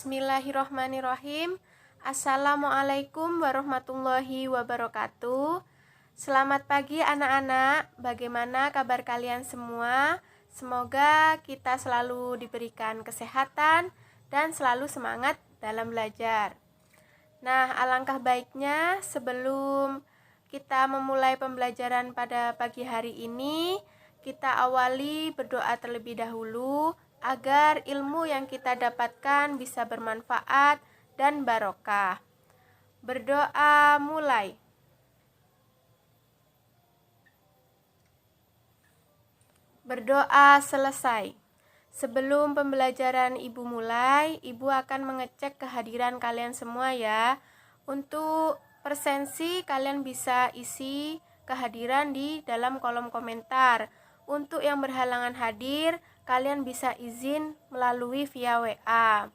Bismillahirrohmanirrohim. Assalamualaikum warahmatullahi wabarakatuh. Selamat pagi anak-anak. Bagaimana kabar kalian semua? Semoga kita selalu diberikan kesehatan dan selalu semangat dalam belajar. Nah, alangkah baiknya sebelum kita memulai pembelajaran pada pagi hari ini, kita awali berdoa terlebih dahulu agar ilmu yang kita dapatkan bisa bermanfaat dan barokah. Berdoa mulai. Berdoa selesai. Sebelum pembelajaran Ibu mulai, Ibu akan mengecek kehadiran kalian semua ya. Untuk presensi kalian bisa isi kehadiran di dalam kolom komentar. Untuk yang berhalangan hadir, kalian bisa izin melalui via WA.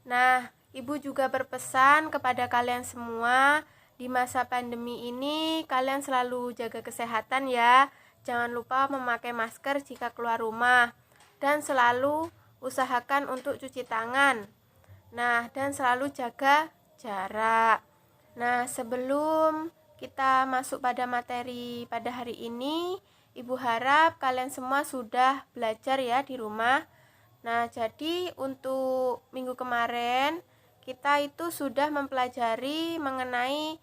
Nah, Ibu juga berpesan kepada kalian semua, di masa pandemi ini kalian selalu jaga kesehatan ya. Jangan lupa memakai masker jika keluar rumah dan selalu usahakan untuk cuci tangan. Nah, dan selalu jaga jarak. Nah, sebelum kita masuk pada materi pada hari ini, Ibu harap kalian semua sudah belajar ya di rumah. Nah, jadi untuk minggu kemarin kita itu sudah mempelajari mengenai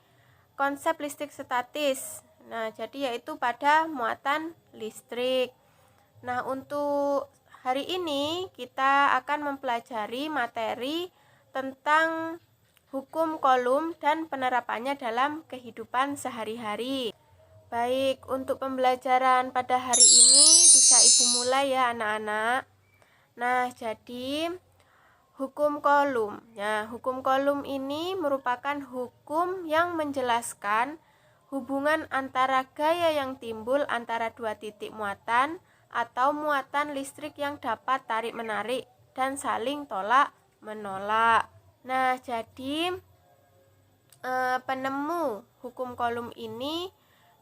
konsep listrik statis. Nah, jadi yaitu pada muatan listrik. Nah, untuk hari ini kita akan mempelajari materi tentang hukum Coulomb dan penerapannya dalam kehidupan sehari-hari. Baik, untuk pembelajaran pada hari ini bisa Ibu mulai ya anak-anak. Nah, jadi hukum Coulomb. Nah, hukum Coulomb ini merupakan hukum yang menjelaskan hubungan antara gaya yang timbul antara dua titik muatan atau muatan listrik yang dapat tarik-menarik dan saling tolak-menolak. Nah, jadi penemu hukum Coulomb ini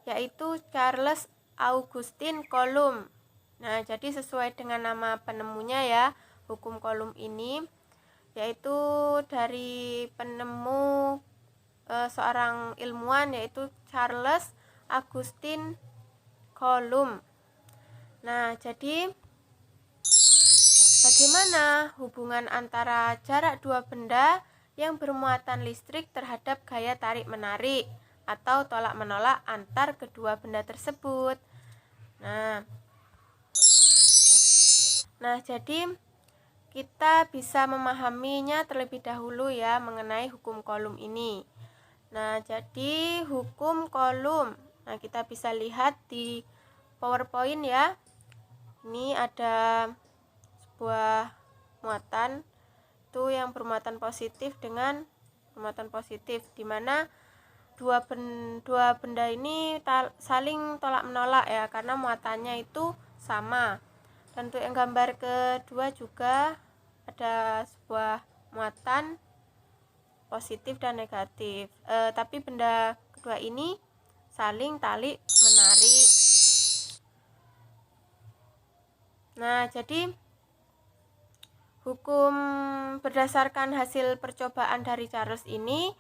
yaitu Charles Augustin Coulomb. Nah, jadi sesuai dengan nama penemunya ya, hukum Coulomb ini yaitu dari penemu seorang ilmuwan yaitu Charles Augustin Coulomb. Nah, jadi bagaimana hubungan antara jarak dua benda yang bermuatan listrik terhadap gaya tarik-menarik atau tolak-menolak antar kedua benda tersebut. Nah, jadi kita bisa memahaminya terlebih dahulu ya mengenai hukum Coulomb ini. Nah, jadi hukum Coulomb. Nah, kita bisa lihat di PowerPoint ya. Ini ada sebuah muatan itu yang bermuatan positif dengan bermuatan positif, di mana dua benda ini saling tolak-menolak ya karena muatannya itu sama. Dan untuk yang gambar kedua juga ada sebuah muatan positif dan negatif. Tapi benda kedua ini saling tarik menarik. Nah, jadi hukum berdasarkan hasil percobaan dari Charles ini,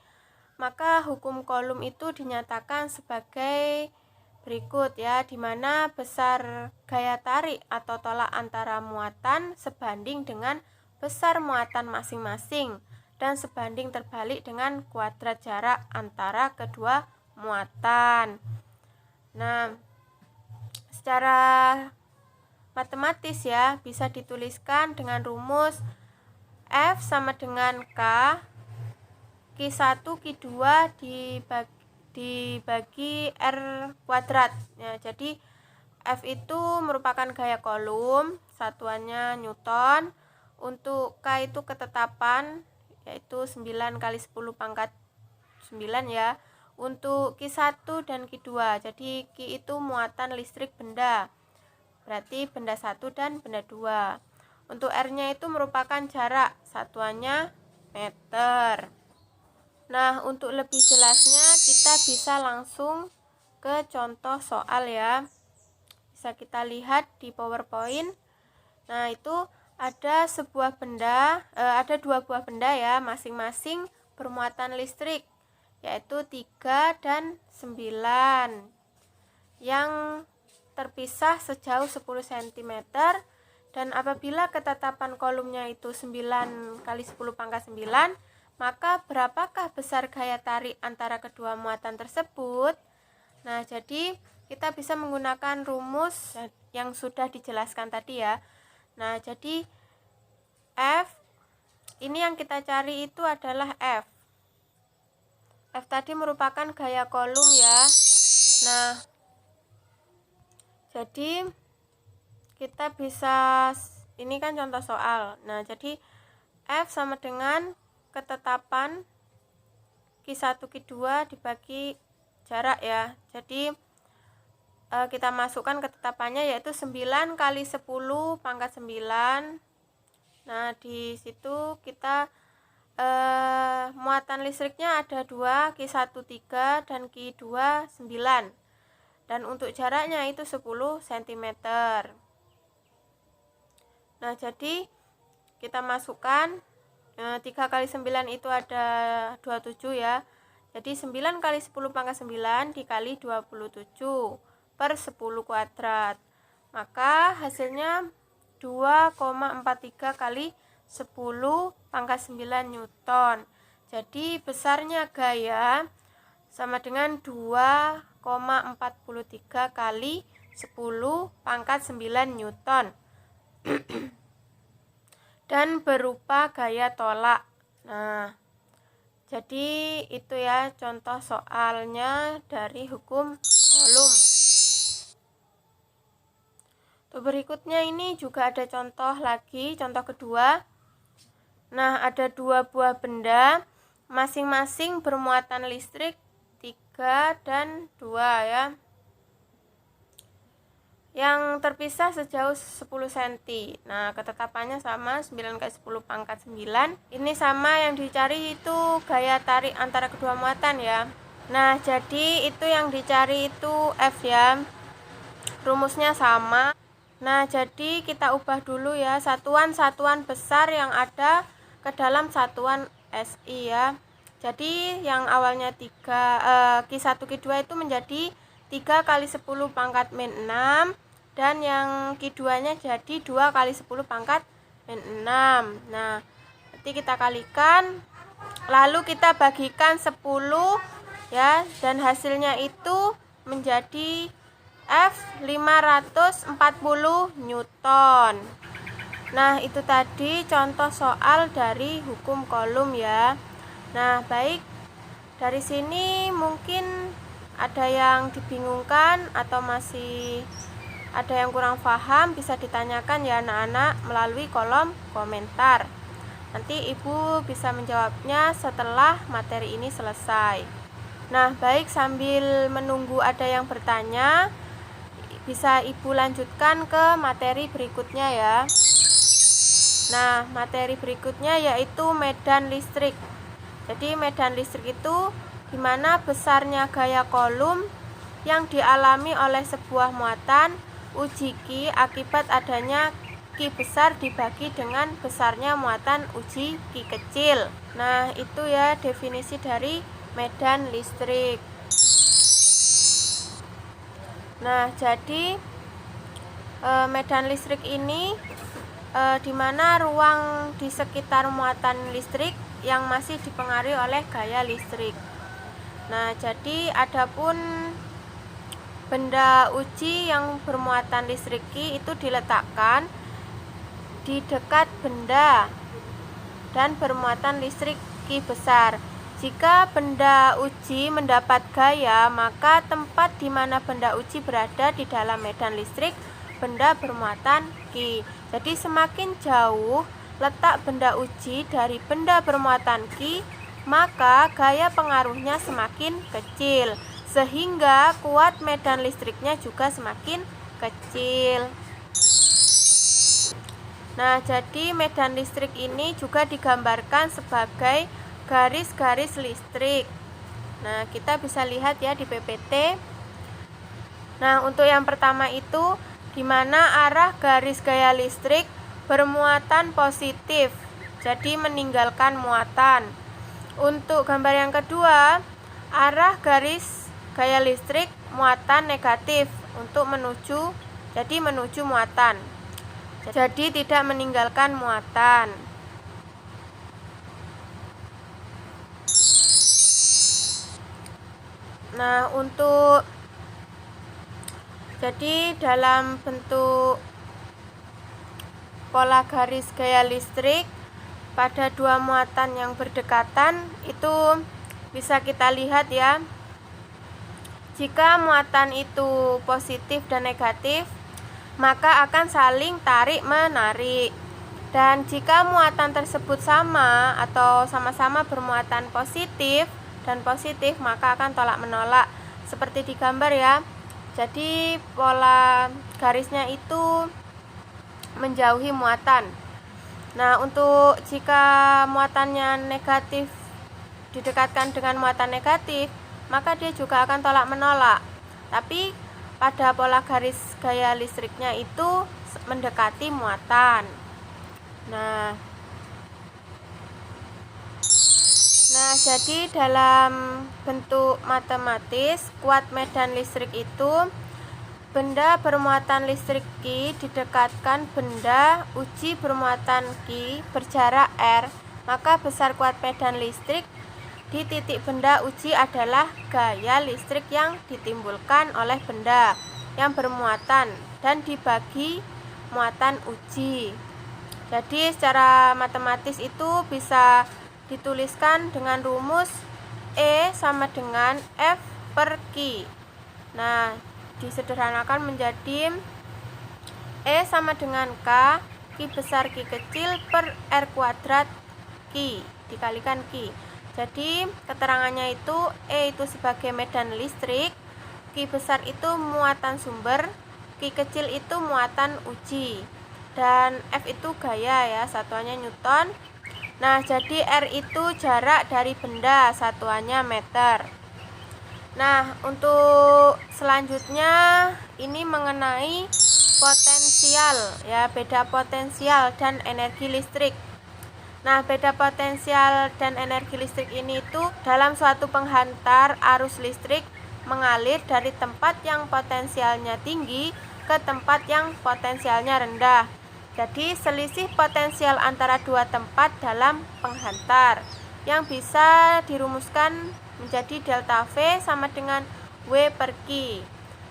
maka hukum Coulomb itu dinyatakan sebagai berikut ya, di mana besar gaya tarik atau tolak antara muatan sebanding dengan besar muatan masing-masing dan sebanding terbalik dengan kuadrat jarak antara kedua muatan. Nah, secara matematis ya bisa dituliskan dengan rumus F sama dengan Q1 Q2 dibagi R kuadrat ya. Jadi F itu merupakan gaya Coulomb, satuannya Newton. Untuk K itu ketetapan yaitu 9 kali 10 pangkat 9 ya. Untuk Q1 dan Q2, jadi Q itu muatan listrik benda, berarti benda 1 dan benda 2. Untuk R-nya itu merupakan jarak, satuannya meter. Nah, untuk lebih jelasnya kita bisa langsung ke contoh soal ya. Bisa kita lihat di PowerPoint. Nah, itu ada dua buah benda ya, masing-masing bermuatan listrik, yaitu 3 dan 9, yang terpisah sejauh 10 cm. Dan apabila ketetapan kolomnya itu 9 kali 10 pangkat 9, maka berapakah besar gaya tarik antara kedua muatan tersebut? Nah, jadi kita bisa menggunakan rumus yang sudah dijelaskan tadi ya. Nah, jadi F, ini yang kita cari itu adalah F. F tadi merupakan gaya kolom ya. Nah, jadi kita bisa, ini kan contoh soal. Nah, jadi F sama dengan ketetapan Q1 Q2 dibagi jarak ya. Jadi kita masukkan ketetapannya yaitu 9 kali 10 pangkat 9. Nah, di situ kita muatan listriknya ada 2, Q1 3 dan Q2 9. Dan untuk jaraknya itu 10 cm. Nah, jadi kita masukkan 3 kali 9 itu ada 27 ya. Jadi 9 kali 10 pangkat 9 dikali 27 per 10 kuadrat. Maka hasilnya 2,43 kali 10 pangkat 9 Newton. Jadi besarnya gaya sama dengan 2,43 kali 10 pangkat 9 Newton. Dan berupa gaya tolak. Nah, jadi itu ya contoh soalnya dari hukum kolom. Berikutnya ini juga ada contoh lagi, contoh kedua. Nah, ada dua buah benda, masing-masing bermuatan listrik 3 dan 2 ya, yang terpisah sejauh 10 cm. Nah, ketetapannya sama, 9 kali 10 pangkat 9. Ini sama, yang dicari itu gaya tarik antara kedua muatan ya. Nah, jadi itu yang dicari itu F ya. Rumusnya sama. Nah, jadi kita ubah dulu ya satuan-satuan besar yang ada ke dalam satuan SI ya. Jadi yang awalnya Q1 Q2 itu menjadi 3 kali 10 pangkat min 6, dan yang Q2 nya jadi 2 kali 10 pangkat min 6. Nah, nanti kita kalikan, lalu kita bagikan 10 ya, dan hasilnya itu menjadi F 540 Newton. Nah, itu tadi contoh soal dari hukum kolom ya. Nah, baik, dari sini mungkin ada yang dibingungkan atau masih ada yang kurang paham, bisa ditanyakan ya anak-anak melalui kolom komentar. Nanti Ibu bisa menjawabnya setelah materi ini selesai. Nah, baik, sambil menunggu ada yang bertanya, bisa Ibu lanjutkan ke materi berikutnya ya. Nah, materi berikutnya yaitu medan listrik. Jadi medan listrik itu dimana besarnya gaya kolom yang dialami oleh sebuah muatan uji Q akibat adanya Q besar dibagi dengan besarnya muatan uji Q kecil. Nah, itu ya definisi dari medan listrik. Nah, jadi medan listrik ini dimana ruang di sekitar muatan listrik yang masih dipengaruhi oleh gaya listrik. Nah, jadi adapun benda uji yang bermuatan listrik Q itu diletakkan di dekat benda dan bermuatan listrik Q besar. Jika benda uji mendapat gaya, maka tempat di mana benda uji berada di dalam medan listrik benda bermuatan Q. Jadi semakin jauh letak benda uji dari benda bermuatan Q, maka gaya pengaruhnya semakin kecil, sehingga kuat medan listriknya juga semakin kecil. Nah, jadi medan listrik ini juga digambarkan sebagai garis-garis listrik. Nah, kita bisa lihat ya di PPT. Nah, untuk yang pertama itu di mana arah garis gaya listrik bermuatan positif, jadi meninggalkan muatan. Untuk gambar yang kedua, arah garis gaya listrik muatan negatif untuk menuju muatan, jadi tidak meninggalkan muatan. Nah, jadi dalam bentuk pola garis gaya listrik pada dua muatan yang berdekatan itu bisa kita lihat ya. Jika muatan itu positif dan negatif, maka akan saling tarik-menarik. Dan jika muatan tersebut sama atau sama-sama bermuatan positif dan positif, maka akan tolak-menolak seperti di gambar ya. Jadi pola garisnya itu menjauhi muatan. Nah, untuk jika muatannya negatif didekatkan dengan muatan negatif, maka dia juga akan tolak-menolak. Tapi pada pola garis gaya listriknya itu mendekati muatan. Nah, jadi dalam bentuk matematis, kuat medan listrik itu benda bermuatan listrik Q didekatkan benda uji bermuatan Q berjarak R, maka besar kuat medan listrik di titik benda uji adalah gaya listrik yang ditimbulkan oleh benda yang bermuatan dan dibagi muatan uji. Jadi secara matematis itu bisa dituliskan dengan rumus E sama dengan F per Q. Nah, disederhanakan menjadi E sama dengan K, Q besar Q kecil per R kuadrat Q dikalikan Q. Jadi keterangannya itu E itu sebagai medan listrik, Q besar itu muatan sumber, Q kecil itu muatan uji, dan F itu gaya ya, satuannya Newton. Nah, jadi R itu jarak dari benda, satuannya meter. Nah, untuk selanjutnya ini mengenai potensial ya, beda potensial dan energi listrik. Nah, beda potensial dan energi listrik ini itu dalam suatu penghantar arus listrik mengalir dari tempat yang potensialnya tinggi ke tempat yang potensialnya rendah. Jadi selisih potensial antara dua tempat dalam penghantar yang bisa dirumuskan menjadi delta V sama dengan W per Q,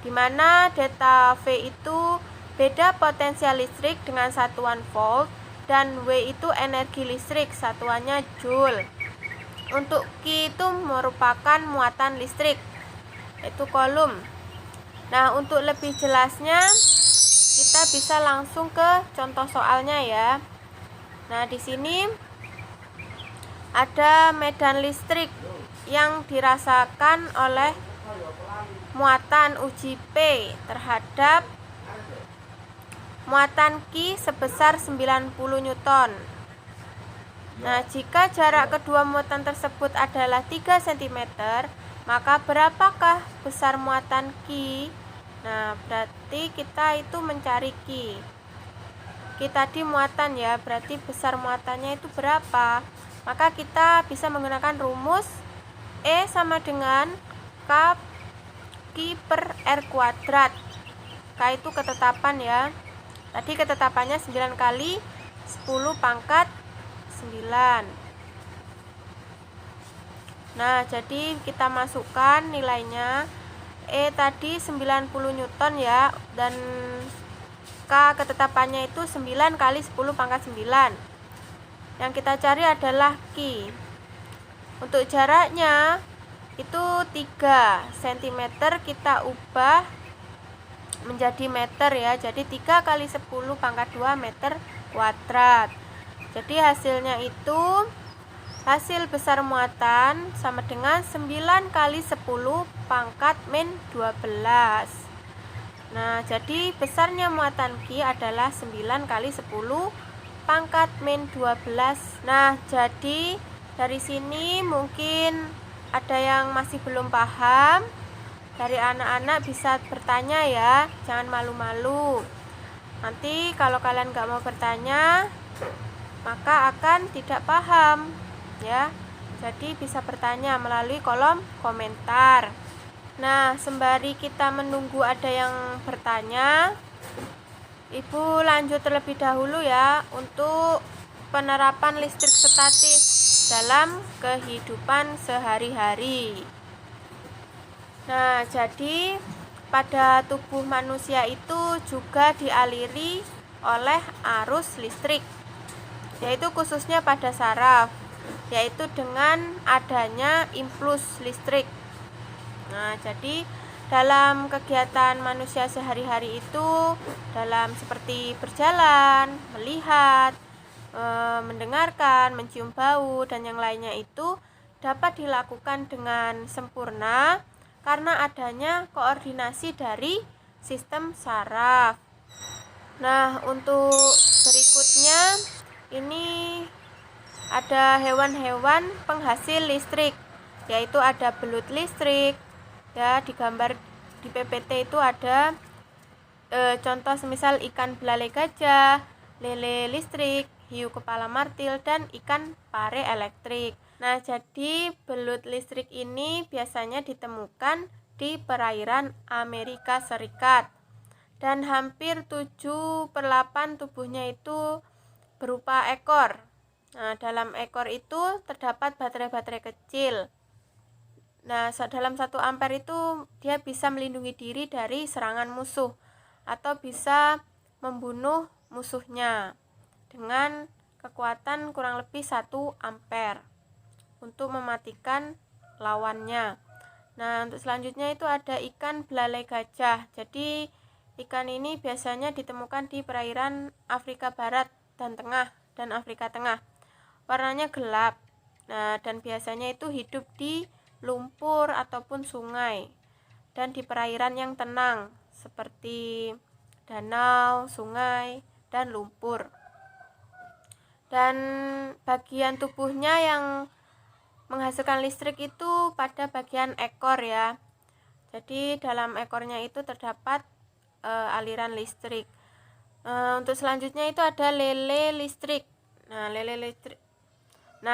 di mana delta V itu beda potensial listrik dengan satuan volt, dan W itu energi listrik, satuannya joule. Untuk Q itu merupakan muatan listrik, yaitu kolom. Nah, untuk lebih jelasnya kita bisa langsung ke contoh soalnya ya. Nah, di sini ada medan listrik yang dirasakan oleh muatan uji P terhadap muatan Q sebesar 90 Newton. Nah, jika jarak kedua muatan tersebut adalah 3 cm, maka berapakah besar muatan Q? Nah, berarti kita itu mencari Q. Q tadi muatan ya, berarti besar muatannya itu berapa? Maka kita bisa menggunakan rumus E sama dengan K Q per R kuadrat. K itu ketetapan ya. Tadi ketetapannya 9 kali 10 pangkat 9. Nah, jadi kita masukkan nilainya. E tadi 90 Newton ya, dan K ketetapannya itu 9 kali 10 pangkat 9. Yang kita cari adalah Q. Untuk jaraknya itu 3 cm, kita ubah menjadi meter ya, jadi 3 kali 10 pangkat 2 meter kuadrat. Jadi hasilnya itu hasil besar muatan sama dengan 9 kali 10 pangkat min 12. Nah, jadi besarnya muatan Q adalah 9 kali 10 pangkat min 12. Nah, jadi dari sini mungkin ada yang masih belum paham. Dari anak-anak bisa bertanya ya, jangan malu-malu. Nanti kalau kalian nggak mau bertanya, maka akan tidak paham ya. Jadi bisa bertanya melalui kolom komentar. Nah, sembari kita menunggu ada yang bertanya, Ibu lanjut terlebih dahulu ya untuk penerapan listrik statis dalam kehidupan sehari-hari. Nah, jadi pada tubuh manusia itu juga dialiri oleh arus listrik, yaitu khususnya pada saraf, yaitu dengan adanya impuls listrik. Nah, jadi dalam kegiatan manusia sehari-hari itu, dalam seperti berjalan, melihat, mendengarkan, mencium bau, dan yang lainnya itu dapat dilakukan dengan sempurna karena adanya koordinasi dari sistem saraf. Nah, untuk berikutnya ini ada hewan-hewan penghasil listrik, yaitu ada belut listrik ya. Di gambar di PPT itu ada contoh semisal ikan belalai gajah, lele listrik, hiu kepala martil, dan ikan pare elektrik. Nah, jadi belut listrik ini biasanya ditemukan di perairan Amerika Serikat, dan hampir 7/8 tubuhnya itu berupa ekor. Nah, dalam ekor itu terdapat baterai-baterai kecil. Nah, dalam 1 ampere itu dia bisa melindungi diri dari serangan musuh atau bisa membunuh musuhnya dengan kekuatan kurang lebih 1 ampere untuk mematikan lawannya. Nah, untuk selanjutnya itu ada ikan belalai gajah. Jadi ikan ini biasanya ditemukan di perairan Afrika Barat dan Tengah dan Afrika Tengah. Warnanya gelap. Nah, dan biasanya itu hidup di lumpur ataupun sungai dan di perairan yang tenang seperti danau, sungai, dan lumpur. Dan bagian tubuhnya yang menghasilkan listrik itu pada bagian ekor ya. Jadi dalam ekornya itu terdapat aliran listrik. Untuk selanjutnya itu ada lele listrik. Nah,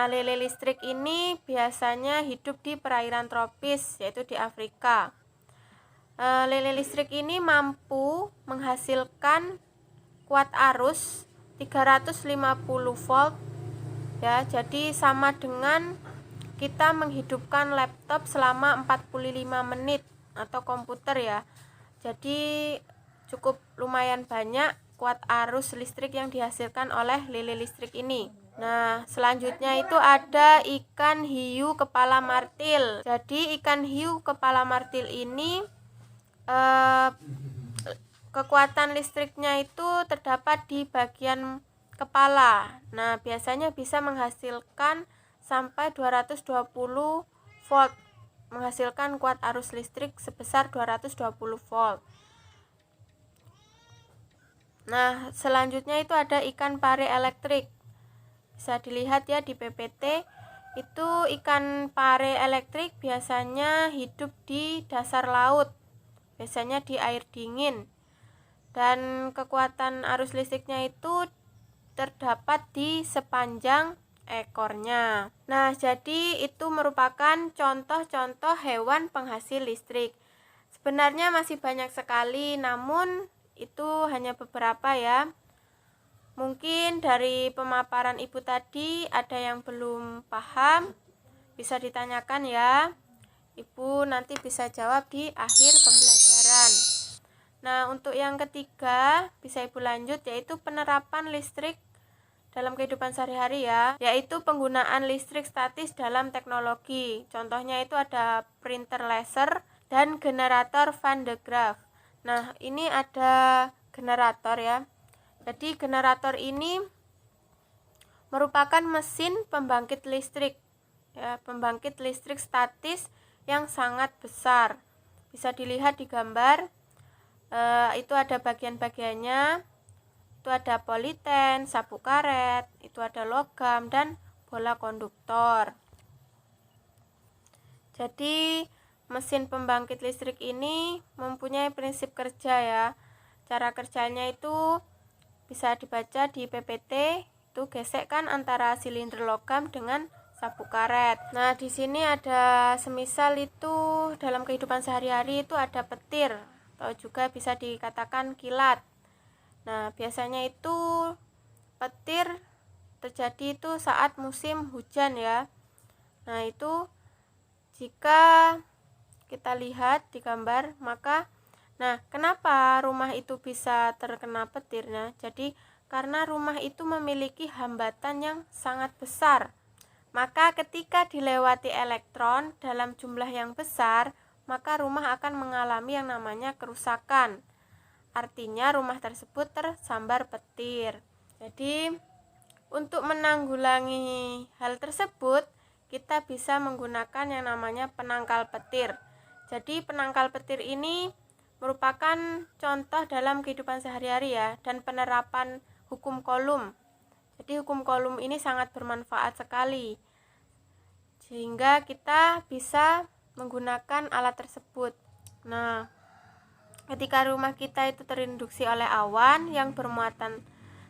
lele listrik ini biasanya hidup di perairan tropis, yaitu di Afrika. Lele listrik ini mampu menghasilkan kuat arus 350 volt ya. Jadi sama dengan kita menghidupkan laptop selama 45 menit atau komputer ya. Jadi cukup lumayan banyak kuat arus listrik yang dihasilkan oleh lele listrik ini. Nah, selanjutnya itu ada ikan hiu kepala martil. Jadi ikan hiu kepala martil ini kekuatan listriknya itu terdapat di bagian kepala. Nah, biasanya bisa menghasilkan sampai 220 volt, menghasilkan kuat arus listrik sebesar 220 volt. Nah, selanjutnya itu ada ikan pare elektrik. Bisa dilihat ya di PPT. Itu ikan pare elektrik biasanya hidup di dasar laut, biasanya di air dingin, dan kekuatan arus listriknya itu terdapat di sepanjang ekornya. Nah, jadi itu merupakan contoh-contoh hewan penghasil listrik. Sebenarnya masih banyak sekali, namun itu hanya beberapa ya. Mungkin dari pemaparan Ibu tadi ada yang belum paham, bisa ditanyakan ya. Ibu nanti bisa jawab di akhir pembelajaran. Nah, untuk yang ketiga bisa Ibu lanjut, yaitu penerapan listrik dalam kehidupan sehari-hari ya, yaitu penggunaan listrik statis dalam teknologi. Contohnya itu ada printer laser dan generator Van de Graaff. Nah, ini ada generator ya. Jadi generator ini merupakan mesin pembangkit listrik ya, pembangkit listrik statis yang sangat besar. Bisa dilihat di gambar, itu ada bagian-bagiannya. Itu ada politen, sapu karet, itu ada logam, dan bola konduktor. Jadi mesin pembangkit listrik ini mempunyai prinsip kerja ya. Cara kerjanya itu bisa dibaca di PPT, itu gesekkan antara silinder logam dengan sabuk karet. Nah, di sini ada semisal itu dalam kehidupan sehari-hari itu ada petir atau juga bisa dikatakan kilat. Nah, biasanya itu petir terjadi itu saat musim hujan ya. Nah, itu jika kita lihat di gambar, maka kenapa rumah itu bisa terkena petirnya? Jadi karena rumah itu memiliki hambatan yang sangat besar. Maka ketika dilewati elektron dalam jumlah yang besar, maka rumah akan mengalami yang namanya kerusakan. Artinya rumah tersebut tersambar petir. Jadi untuk menanggulangi hal tersebut, kita bisa menggunakan yang namanya penangkal petir. Jadi penangkal petir ini merupakan contoh dalam kehidupan sehari-hari ya, dan penerapan hukum Coulomb. Jadi hukum Coulomb ini sangat bermanfaat sekali, sehingga kita bisa menggunakan alat tersebut. Nah, ketika rumah kita itu terinduksi oleh awan yang bermuatan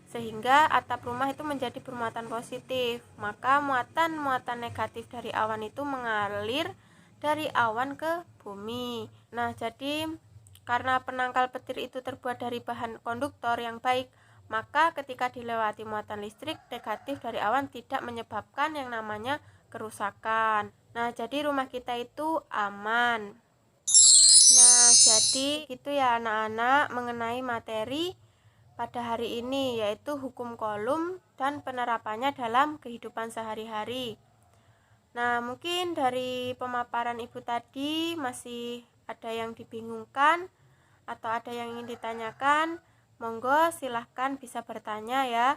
sehingga atap rumah itu menjadi bermuatan positif, maka muatan-muatan negatif dari awan itu mengalir dari awan ke bumi. Nah, jadi karena penangkal petir itu terbuat dari bahan konduktor yang baik, maka ketika dilewati muatan listrik negatif dari awan tidak menyebabkan yang namanya kerusakan. Nah, jadi rumah kita itu aman. Nah, jadi itu ya anak-anak mengenai materi pada hari ini, yaitu hukum Coulomb dan penerapannya dalam kehidupan sehari-hari. Nah, mungkin dari pemaparan Ibu tadi masih ada yang dibingungkan atau ada yang ingin ditanyakan, monggo silahkan bisa bertanya ya.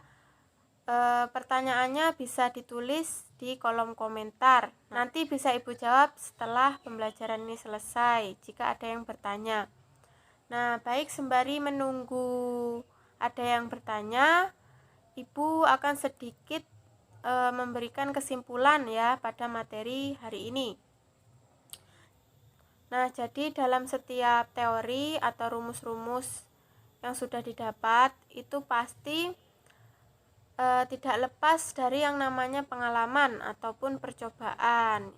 Pertanyaannya bisa ditulis di kolom komentar. Nanti bisa Ibu jawab setelah pembelajaran ini selesai jika ada yang bertanya. Nah, baik, sembari menunggu ada yang bertanya, Ibu akan sedikit memberikan kesimpulan ya pada materi hari ini. Nah, jadi dalam setiap teori atau rumus-rumus yang sudah didapat itu pasti tidak lepas dari yang namanya pengalaman ataupun percobaan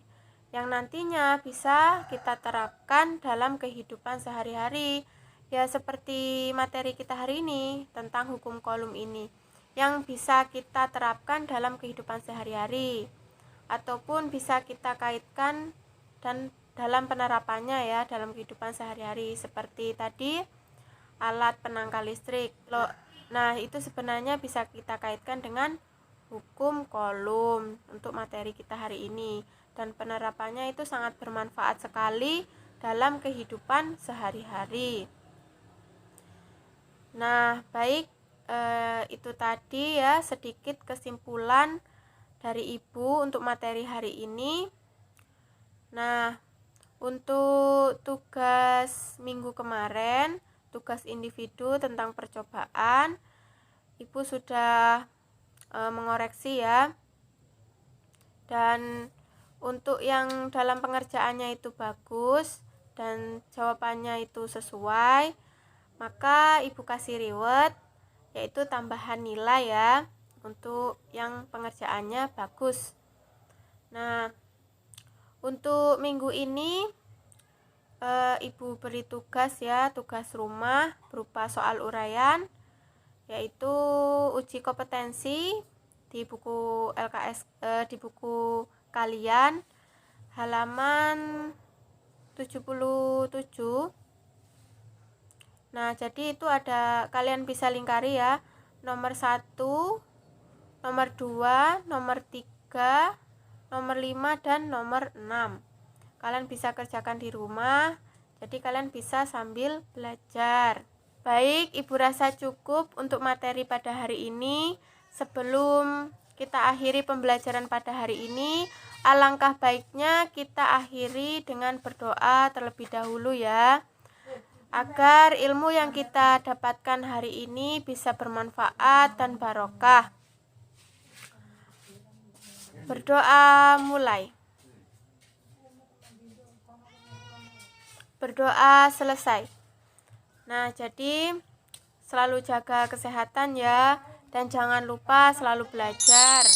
yang nantinya bisa kita terapkan dalam kehidupan sehari-hari. Ya, seperti materi kita hari ini tentang hukum Coulomb ini yang bisa kita terapkan dalam kehidupan sehari-hari ataupun bisa kita kaitkan dan dalam penerapannya ya dalam kehidupan sehari-hari, seperti tadi alat penangkal listrik. Nah, itu sebenarnya bisa kita kaitkan dengan hukum Coulomb untuk materi kita hari ini, dan penerapannya itu sangat bermanfaat sekali dalam kehidupan sehari-hari. Nah, baik, itu tadi ya sedikit kesimpulan dari Ibu untuk materi hari ini. Nah, untuk tugas minggu kemarin, tugas individu tentang percobaan, Ibu sudah mengoreksi ya. Dan untuk yang dalam pengerjaannya itu bagus dan jawabannya itu sesuai, maka Ibu kasih reward, yaitu tambahan nilai ya untuk yang pengerjaannya bagus. Nah, untuk minggu ini Ibu beri tugas ya, tugas rumah berupa soal uraian, yaitu uji kompetensi di buku LKS di buku kalian halaman 77. Nah, jadi itu ada, kalian bisa lingkari ya, nomor 1, nomor 2, nomor 3, nomor 5, dan nomor 6. Kalian bisa kerjakan di rumah, jadi kalian bisa sambil belajar. Baik, Ibu rasa cukup untuk materi pada hari ini. Sebelum kita akhiri pembelajaran pada hari ini, alangkah baiknya kita akhiri dengan berdoa terlebih dahulu ya, agar ilmu yang kita dapatkan hari ini bisa bermanfaat dan barokah. Berdoa mulai. Berdoa selesai. Nah, jadi selalu jaga kesehatan ya, dan jangan lupa selalu belajar.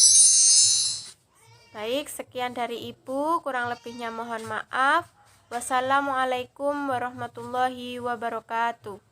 Baik, sekian dari Ibu, kurang lebihnya mohon maaf. Wassalamualaikum warahmatullahi wabarakatuh.